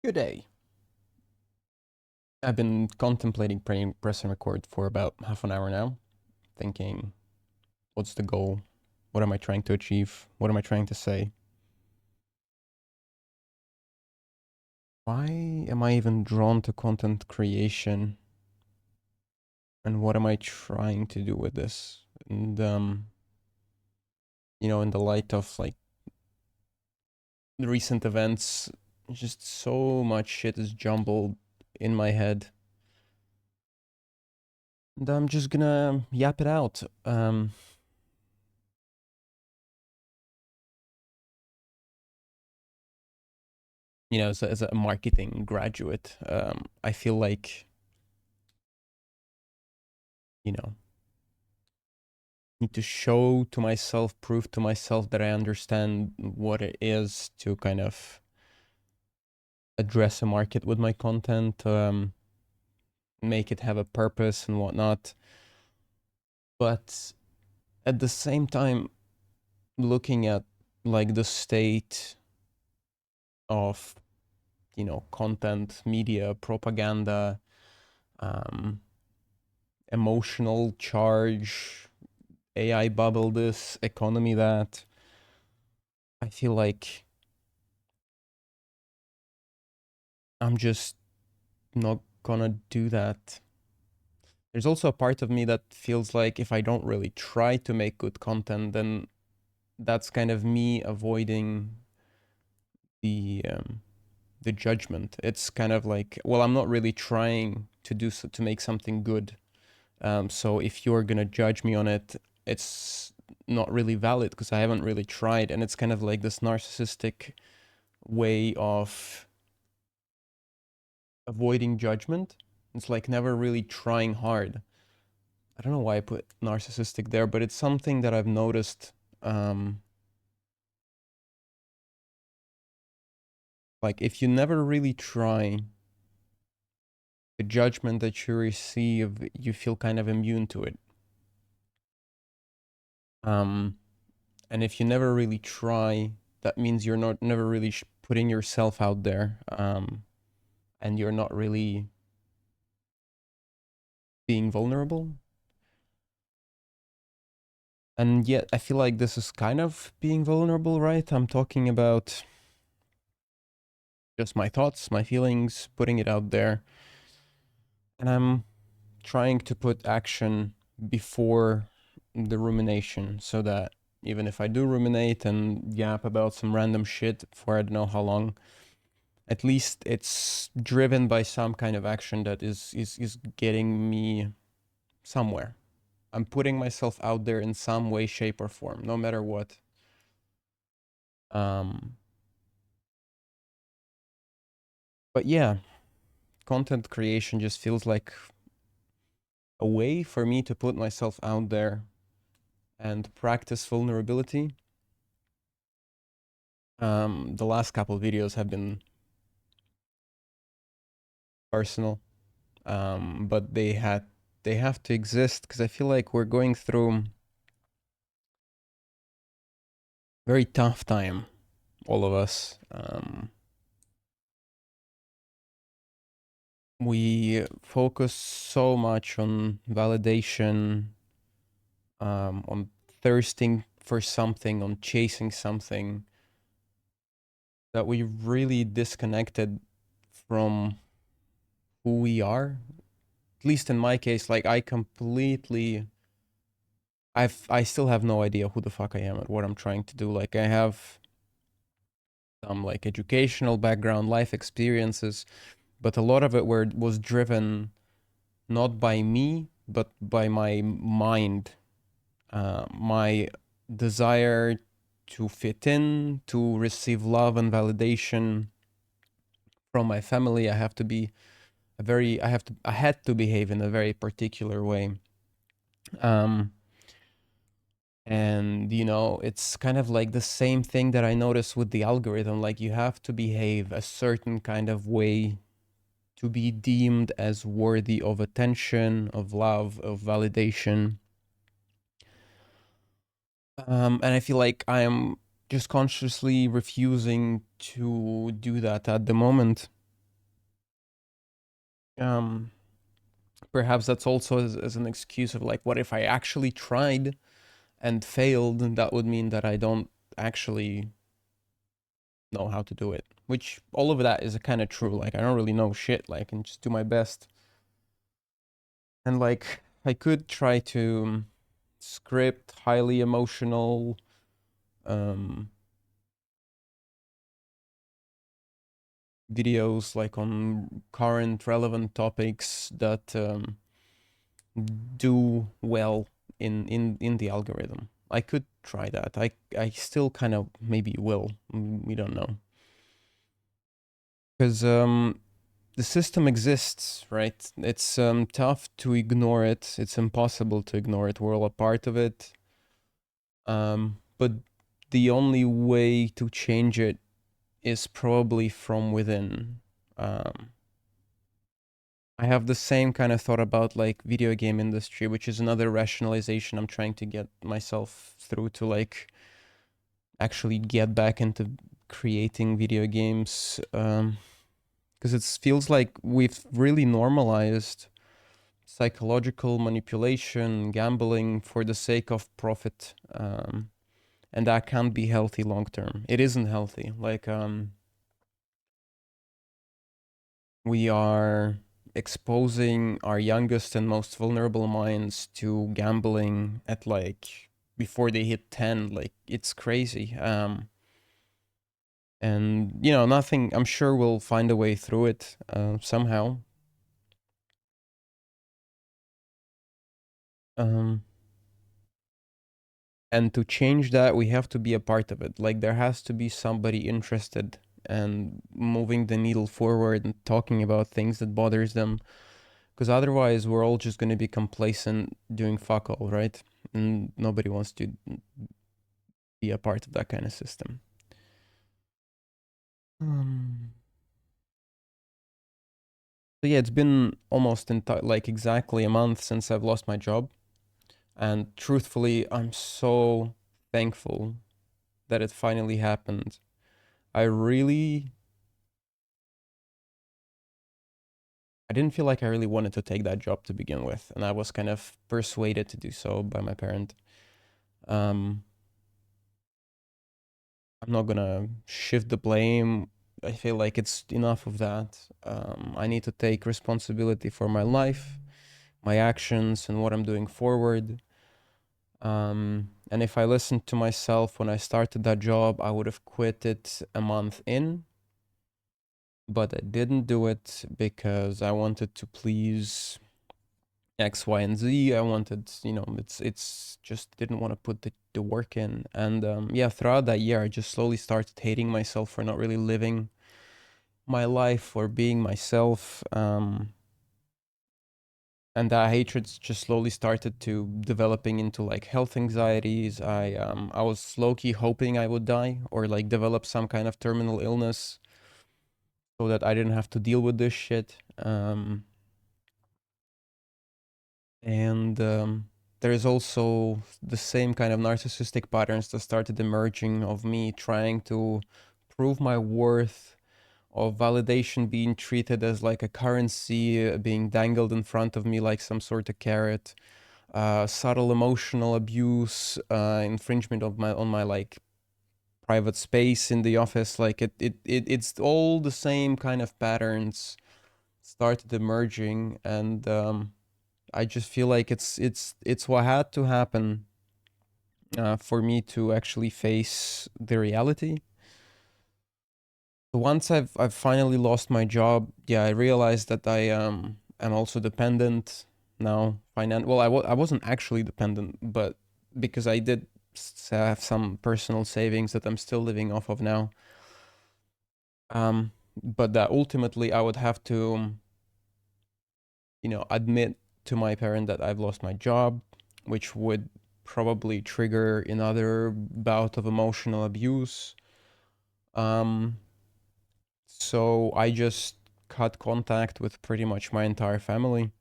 Good day. I've been contemplating pressing record for about half an hour now, thinking, what's the goal? What am I trying to achieve? What am I trying to say? Why am I even drawn to content creation? And what am I trying to do with this? And, in the light of like the recent events, just so much shit is jumbled in my head. And I'm just gonna yap it out. As a marketing graduate, I feel like, you know, need to show to myself, prove to myself that I understand what it is to kind of address a market with my content, make it have a purpose and whatnot. But at the same time, looking at like the state of, content, media, propaganda, um, emotional charge, AI bubble this, economy that, I feel like I'm just not gonna do that. There's also a part of me that feels like if I don't really try to make good content, then that's kind of me avoiding the judgment. It's kind of like, well, I'm not really trying to do so, to make something good. So if you're gonna judge me on it, it's not really valid because I haven't really tried, and it's kind of like this narcissistic way of avoiding judgment. It's like never really trying hard. I don't know why I put narcissistic there, but it's something that I've noticed. Um, like if you never really try, the judgment that you receive, you feel kind of immune to it. Um, and if you never really try, that means you're not never really putting yourself out there, and you're not really being vulnerable. And yet, I feel like this is kind of being vulnerable, right? I'm talking about just my thoughts, my feelings, putting it out there. And I'm trying to put action before the rumination so that even if I do ruminate and yap about some random shit for I don't know how long, at least it's driven by some kind of action that is getting me somewhere. I'm putting myself out there in some way, shape, or form, no matter what. Um, but yeah, content creation just feels like a way for me to put myself out there and practice vulnerability. The last couple videos have been personal, but they have to exist because I feel like we're going through very tough time, all of us. We focus so much on validation, on thirsting for something, on chasing something, that we really disconnected from who we are. At least in my case, like I still have no idea who the fuck I am and what I'm trying to do. Like I have some like educational background, life experiences, but a lot of it was driven not by me, but by my mind, my desire to fit in, to receive love and validation from my family. I had to behave in a very particular way. Um, and it's kind of like the same thing that I noticed with the algorithm. Like you have to behave a certain kind of way to be deemed as worthy of attention, of love, of validation. And I feel like I'm just consciously refusing to do that at the moment. Perhaps that's also as an excuse of like, what if I actually tried and failed? And that would mean that I don't actually know how to do it. Which all of that is kind of true. Like I don't really know shit. Like I can just do my best. And like I could try to script highly emotional videos like on current relevant topics that do well in the algorithm. I could try that. I still kind of maybe will. We don't know. Because the system exists, right? It's tough to ignore it. It's impossible to ignore it. We're all a part of it. But the only way to change it is probably from within. I have the same kind of thought about like video game industry, which is another rationalization I'm trying to get myself through to like actually get back into creating video games. Because it feels like we've really normalized psychological manipulation, gambling for the sake of profit. And that can't be healthy long term. It isn't healthy. Like, we are exposing our youngest and most vulnerable minds to gambling at like before they hit 10. Like it's crazy. And you know, nothing, I'm sure we'll find a way through it somehow. um and to change that, we have to be a part of it. Like there has to be somebody interested and moving the needle forward and talking about things that bothers them, because otherwise we're all just going to be complacent doing fuck all, right? And nobody wants to be a part of that kind of system. So yeah, it's been almost like exactly a month since I've lost my job, and truthfully I'm so thankful that it finally happened. I didn't feel like I really wanted to take that job to begin with, and I was kind of persuaded to do so by my parent. Um, I'm not gonna shift the blame. I feel like it's enough of that. I need to take responsibility for my life, my actions, and what I'm doing forward. And if I listened to myself when I started that job, I would have quit it a month in. But I didn't do it because I wanted to please X, Y, and Z. I wanted, you know, it's just didn't want to put the work in. And yeah, throughout that year, I just slowly started hating myself for not really living my life or being myself. And that hatred just slowly started to developing into like health anxieties. I was low-key hoping I would die or like develop some kind of terminal illness so that I didn't have to deal with this shit. And there is also the same kind of narcissistic patterns that started emerging of me trying to prove my worth, of validation being treated as like a currency, being dangled in front of me like some sort of carrot, subtle emotional abuse, infringement of my on my like private space in the office. Like it's all the same kind of patterns started emerging. And I just feel like it's what had to happen for me to actually face the reality. Once I've finally lost my job, yeah, I realized that I am also dependent now. Well, I wasn't actually dependent, but because I did have some personal savings that I'm still living off of now. But that ultimately I would have to, you know, admit to my parent that I've lost my job, which would probably trigger another bout of emotional abuse. Um, so I just cut contact with pretty much my entire family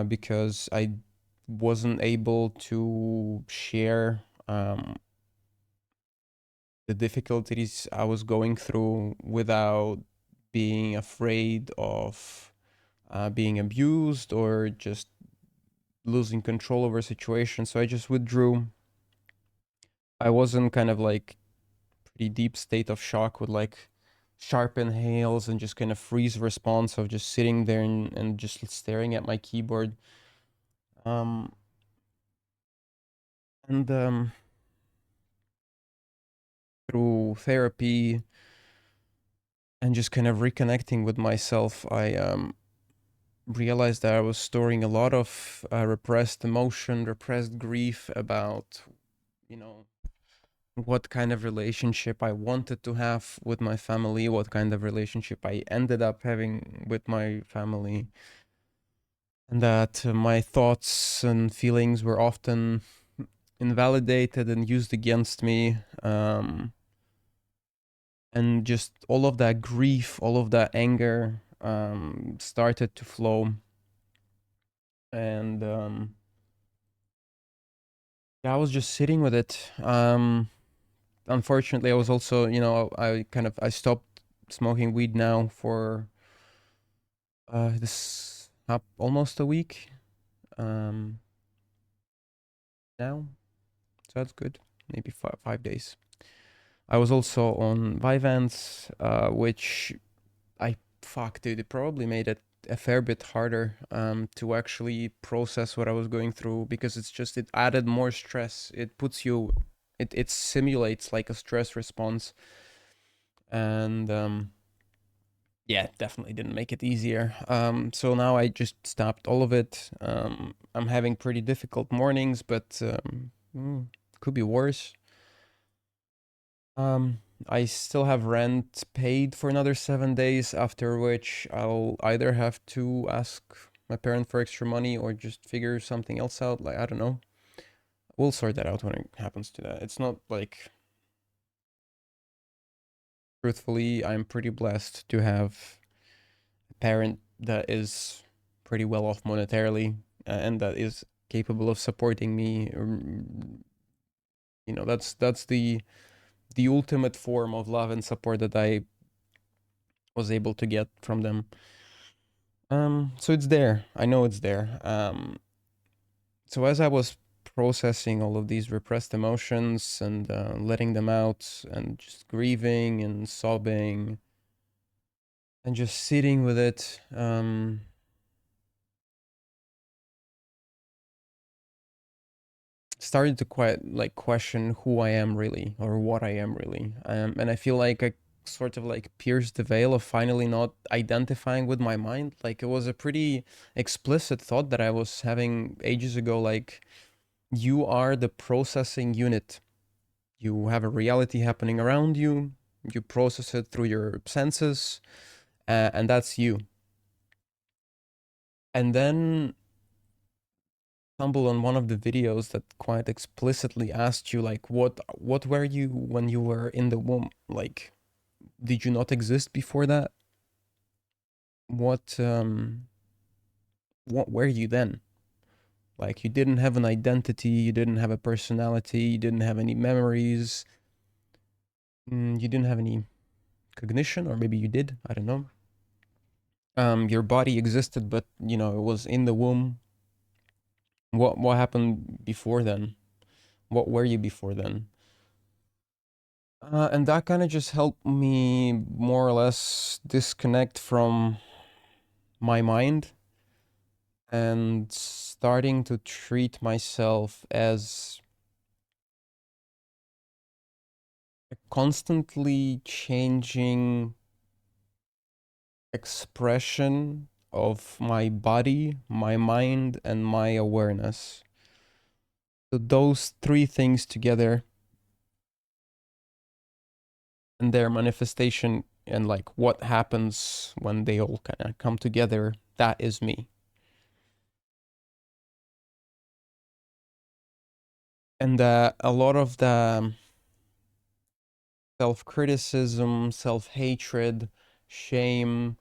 because I wasn't able to share the difficulties I was going through without being afraid of being abused or just losing control over a situation. So I just withdrew. I was in kind of like pretty deep state of shock with like sharp inhales and just kind of freeze response of just sitting there and just staring at my keyboard. Um, and through therapy and just kind of reconnecting with myself, I realized that I was storing a lot of repressed emotion, repressed grief about, you know, what kind of relationship I wanted to have with my family, what kind of relationship I ended up having with my family, and that my thoughts and feelings were often invalidated and used against me. And just all of that grief, all of that anger started to flow. And yeah, I was just sitting with it. Unfortunately, I was also, I stopped smoking weed now for this almost a week um, now. So that's good. Maybe 5 days. I was also on Vyvanse, which dude, it probably made it a fair bit harder to actually process what I was going through, because it added more stress. It simulates like a stress response. And yeah, it definitely didn't make it easier. So now I just stopped all of it. I'm having pretty difficult mornings, but could be worse. I still have rent paid for another 7 days, after which I'll either have to ask my parent for extra money or just figure something else out. Like, I don't know. We'll sort that out when it happens to that. It's not like, truthfully, I'm pretty blessed to have a parent that is pretty well off monetarily, and that is capable of supporting me. That's the ultimate form of love and support that I was able to get from them. So it's there. I know it's there. So as I was processing all of these repressed emotions and letting them out and just grieving and sobbing and just sitting with it, started to quite like question who I am really, or what I am really. And I feel like I sort of like pierced the veil of finally not identifying with my mind. Like, it was a pretty explicit thought that I was having ages ago, like, you are the processing unit. You have a reality happening around you, you process it through your senses, and that's you. And then stumble on one of the videos that quite explicitly asked you, like, what were you when you were in the womb? Like, did you not exist before that? What were you then? Like, you didn't have an identity, you didn't have a personality, you didn't have any memories, you didn't have any cognition, or maybe you did, I don't know. Your body existed, but it was in the womb. What happened before then? What were you before then? And that kind of just helped me more or less disconnect from my mind and starting to treat myself as a constantly changing expression of my body, my mind, and my awareness. So those three things together and their manifestation, and like what happens when they all kind of come together, that is me. And a lot of the self-criticism, self-hatred, shame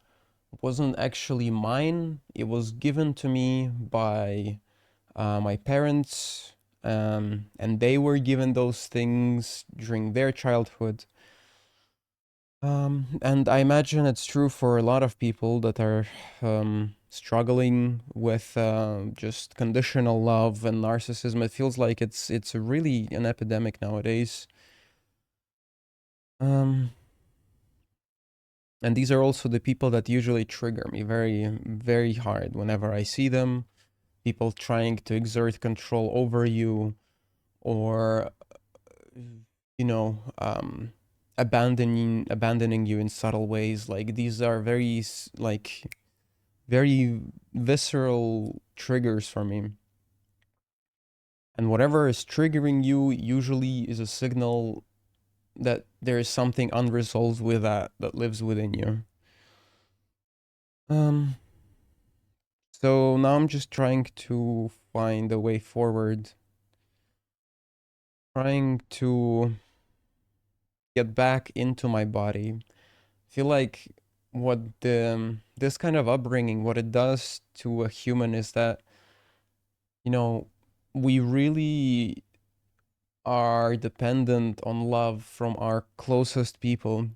wasn't actually mine. It was given to me by my parents, and they were given those things during their childhood. And I imagine it's true for a lot of people that are struggling with just conditional love and narcissism. It feels like it's really an epidemic nowadays. And these are also the people that usually trigger me very, very hard whenever I see them. People trying to exert control over you, or abandoning you in subtle ways. Like, these are very very visceral triggers for me. And whatever is triggering you usually is a signal that there is something unresolved with that lives within you. So now I'm just trying to find a way forward, trying to get back into my body. I feel like what this kind of upbringing, what it does to a human is that, we really are dependent on love from our closest people,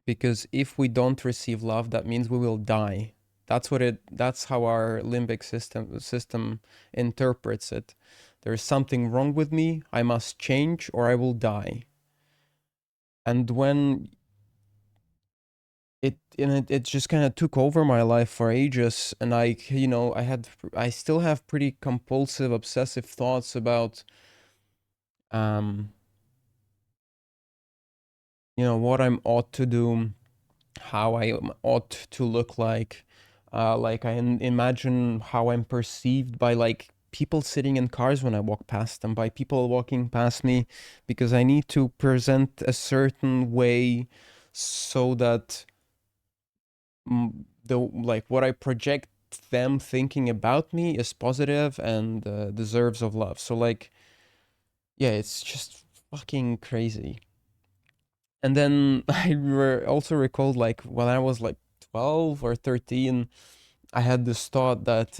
because if we don't receive love, that means we will die. That's how our limbic system interprets it. There's something wrong with me, I must change or I will die. And when it just kind of took over my life for ages, and I still have pretty compulsive, obsessive thoughts about what I'm ought to do, how I ought to look like. Like, I imagine how I'm perceived by, like, people sitting in cars when I walk past them, by people walking past me, because I need to present a certain way so that what I project them thinking about me is positive and deserves of love. So, like, yeah, it's just fucking crazy. And then I also recalled, like, when I was like 12 or 13, I had this thought that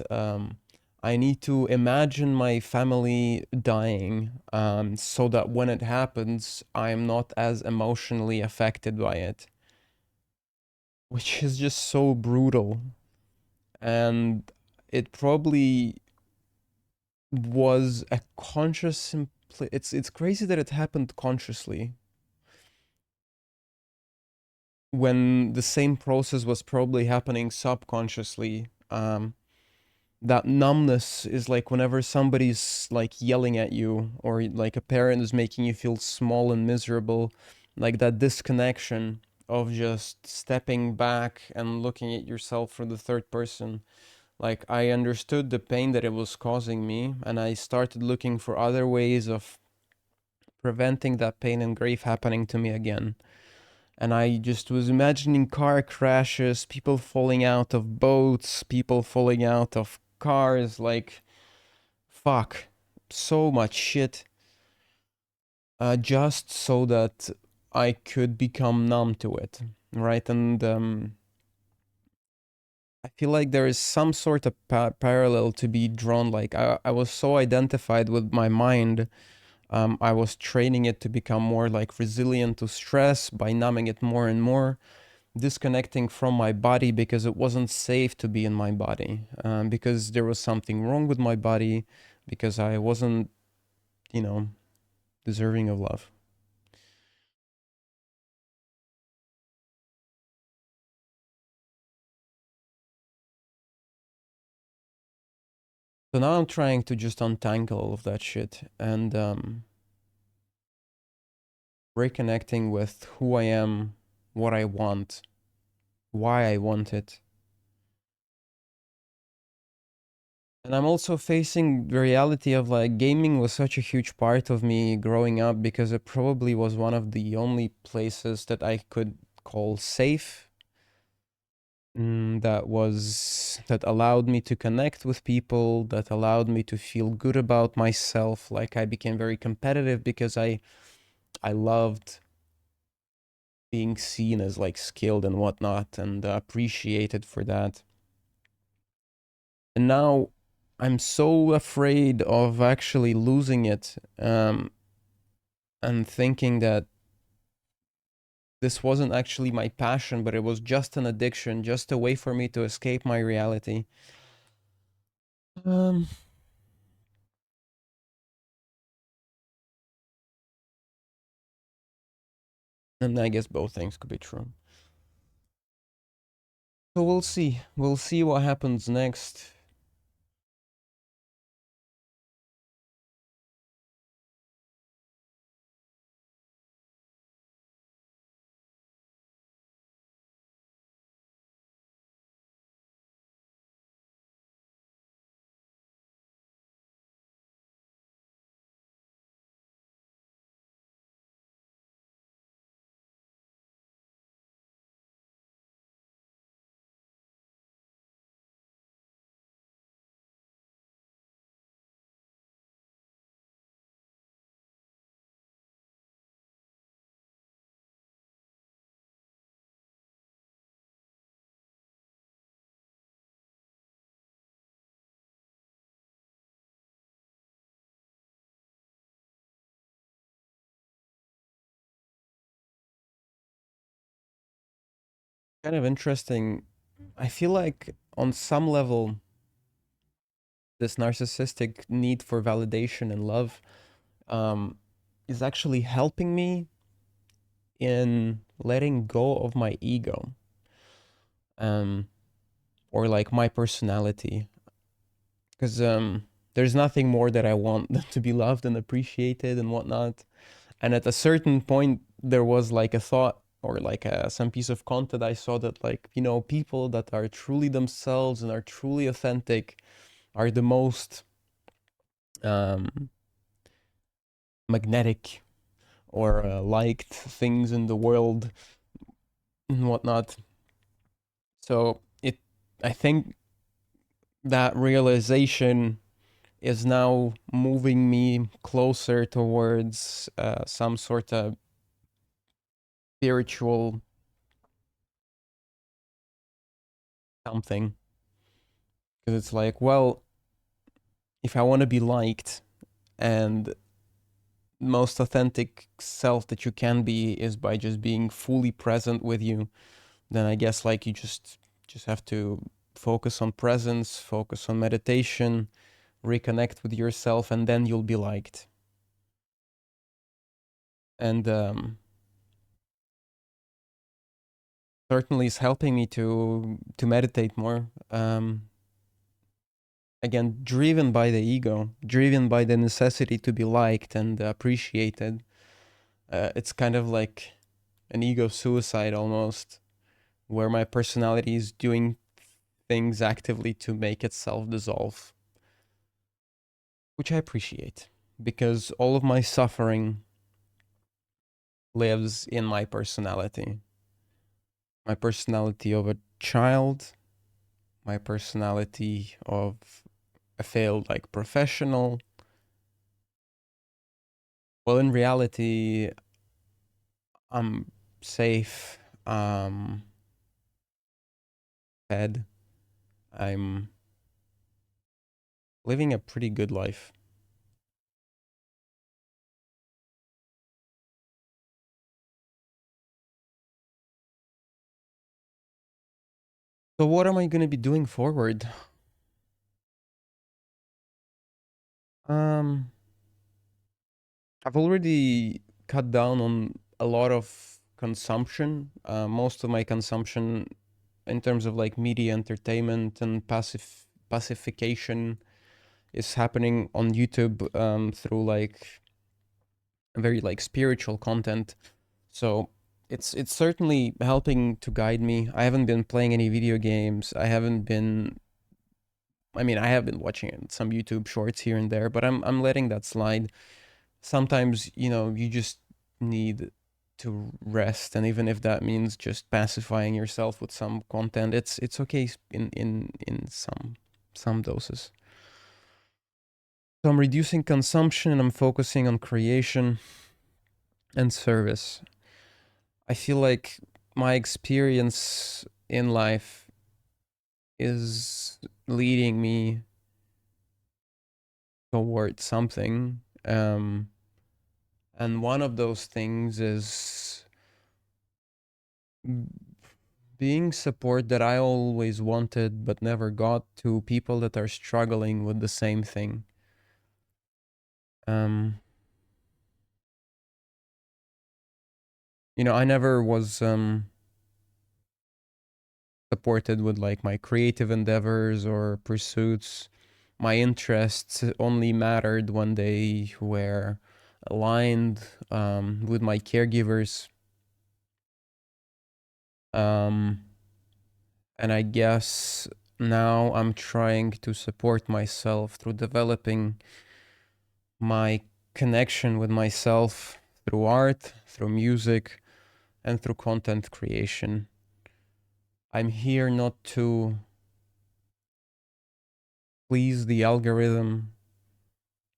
I need to imagine my family dying, so that when it happens, I'm not as emotionally affected by it, which is just so brutal. And it probably was a conscious it's crazy that it happened consciously, when the same process was probably happening subconsciously. That numbness is like whenever somebody's like yelling at you, or like a parent is making you feel small and miserable, like that disconnection of just stepping back and looking at yourself from the third person. Like, I understood the pain that it was causing me, and I started looking for other ways of preventing that pain and grief happening to me again. And I just was imagining car crashes, people falling out of boats, people falling out of cars, like, fuck, so much shit, just so that I could become numb to it, right? And I feel like there is some sort of parallel to be drawn. Like, I was so identified with my mind. I was training it to become more like resilient to stress by numbing it more and more, disconnecting from my body because it wasn't safe to be in my body, because there was something wrong with my body, because I wasn't, deserving of love. So now I'm trying to just untangle all of that shit and reconnecting with who I am, what I want, why I want it. And I'm also facing the reality of, like, gaming was such a huge part of me growing up because it probably was one of the only places that I could call safe, that allowed me to connect with people, that allowed me to feel good about myself. Like, I became very competitive because I loved being seen as, like, skilled and whatnot, and appreciated for that. And now I'm so afraid of actually losing it, and thinking that this wasn't actually my passion, but it was just an addiction, just a way for me to escape my reality. Um, and I guess both things could be true. So we'll see. We'll see what happens next. Kind of interesting. I feel like on some level, this narcissistic need for validation and love um, is actually helping me in letting go of my ego, um, or like my personality. Because there's nothing more that I want than to be loved and appreciated and whatnot. And at a certain point, there was like a thought or like some piece of content I saw that, like, you know, people that are truly themselves and are truly authentic are the most um, magnetic or liked things in the world and whatnot. So I think that realization is now moving me closer towards some sort of spiritual something. Because it's like, well, if I want to be liked, and most authentic self that you can be is by just being fully present with you, then I guess like you just have to focus on presence, focus on meditation, reconnect with yourself, and then you'll be liked. And certainly is helping me to meditate more. Again, driven by the ego, driven by the necessity to be liked and appreciated. It's kind of like an ego suicide almost, where my personality is doing things actively to make itself dissolve, which I appreciate because all of my suffering lives in my personality. My personality of a child, my personality of a failed like professional. Well, in reality, I'm safe, fed. I'm living a pretty good life. So what am I going to be doing forward? Um, I've already cut down on a lot of consumption. Most of my consumption in terms of like media entertainment and pacification is happening on YouTube through like very like spiritual content. So it's certainly helping to guide me. I haven't been playing any video games. I mean, I have been watching some YouTube shorts here and there, but I'm letting that slide. Sometimes, you know, you just need to rest, and even if that means just pacifying yourself with some content, it's okay in some doses. So I'm reducing consumption and I'm focusing on creation and service. I feel like my experience in life is leading me towards something. And one of those things is being support that I always wanted but never got to people that are struggling with the same thing. Um, I never was supported with like my creative endeavors or pursuits. My interests only mattered when they were aligned with my caregivers. Um, and I guess now I'm trying to support myself through developing my connection with myself through art, through music, and through content creation. I'm here not to please the algorithm.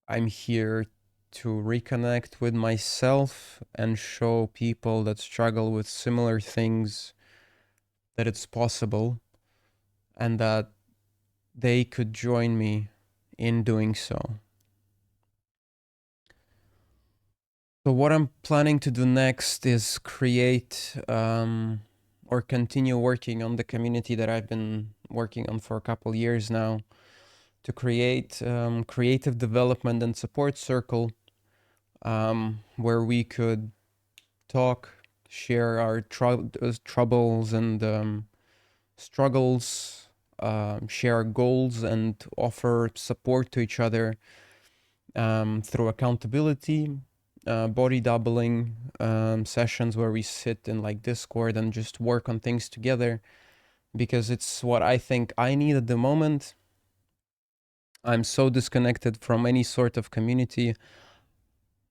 I'm here to reconnect with myself and show people that struggle with similar things that it's possible and that they could join me in doing so. So what I'm planning to do next is create or continue working on the community that I've been working on for a couple years now, to create creative development and support circle where we could talk, share our troubles and struggles, share our goals, and offer support to each other through accountability, body doubling sessions where we sit in like Discord and just work on things together, because it's what I think I need at the moment. I'm so disconnected from any sort of community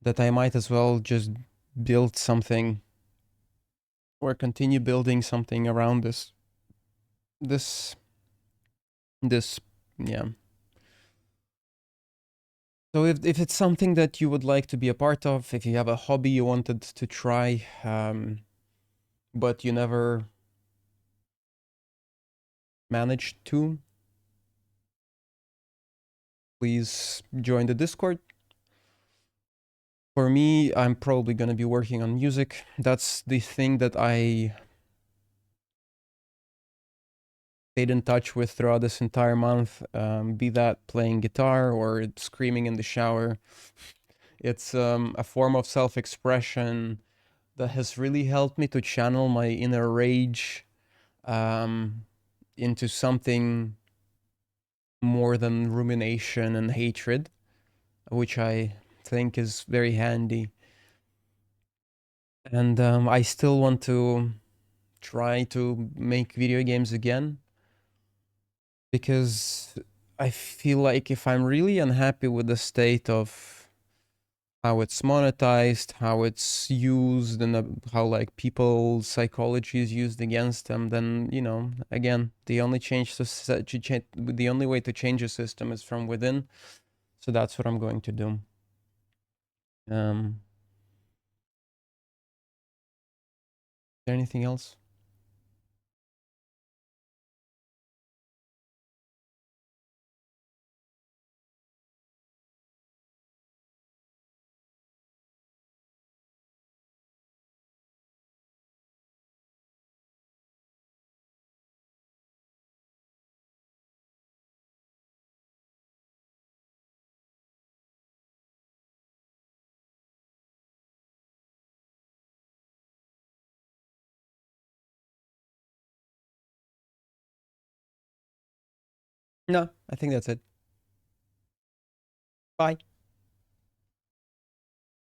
that I might as well just build something or continue building something around this this yeah. So if it's something that you would like to be a part of, if you have a hobby you wanted to try, but you never managed to, please join the Discord. For me, I'm probably gonna be working on music. That's the thing that I stayed in touch with throughout this entire month, be that playing guitar or screaming in the shower. It's a form of self-expression that has really helped me to channel my inner rage um, into something more than rumination and hatred, which I think is very handy. And I still want to try to make video games again, because I feel like if I'm really unhappy with the state of how it's monetized, how it's used, and how like people's psychology is used against them, then again, the only the only way to change a system is from within. So that's what I'm going to do. Is there anything else? No, I think that's it. Bye.